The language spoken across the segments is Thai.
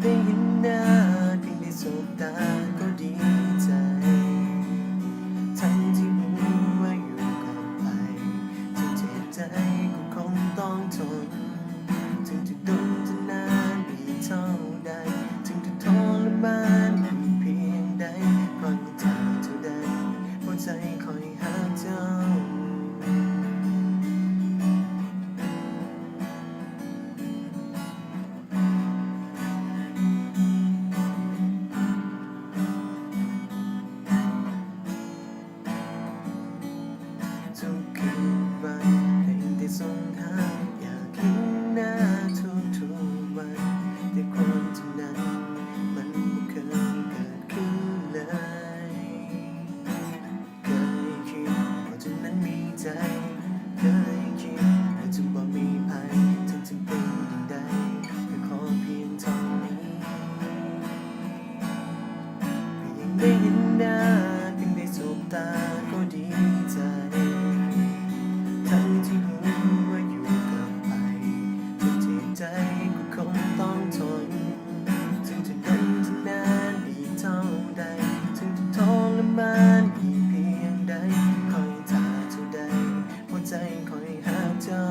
ได้เห็นหน้าเพียงได้สบตาก็ดีใจทั้งที่รู้ว่าอยู่กันไปถึงเจ็บใจก็คงต้องทนถึงจะโดนจะนานเพียงเท่าใดถึงจะทรมานเพียงใดคอยมีเธอเท่าใดหัวใจคอยหาเจ้าทุกคืนวันเพียงแต่ส่งหาอยากเห็นหน้าทุกวันแต่ความจริงนั้นมันไม่เคยเกิดขึ้นเลยเคยคิดว่าเธอนั้นมีใจเคยคิดว่าจะบ่มีภัยถึงจะเป็นอย่างใดก็ขอเพียงเท่านี้เพียงได้เห็นหน้าเพียงได้สบตาก็ดีใจทั้งที่รู้ว่าอยู่กับใครถึงเจ็บใจก็คงต้องทนถึงจะโดนจะนานอีกเท่าใดถึงจะทรมานอีกเพียงใดคอยเธอเท่าใดหัวใจคอยหาเจ้า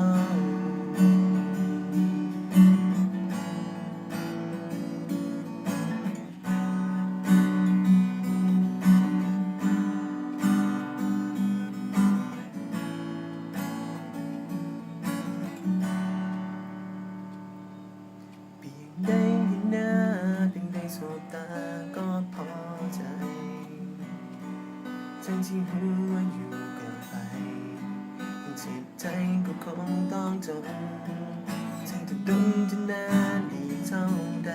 เพียงได้เห็นหน้าเพียงได้สบตาก็พอใจทั้งที่รู้ว่าอยู่กับใครเจ็บใจก็คงต้องทนถึงจะโดนจะนานอีกเท่าใด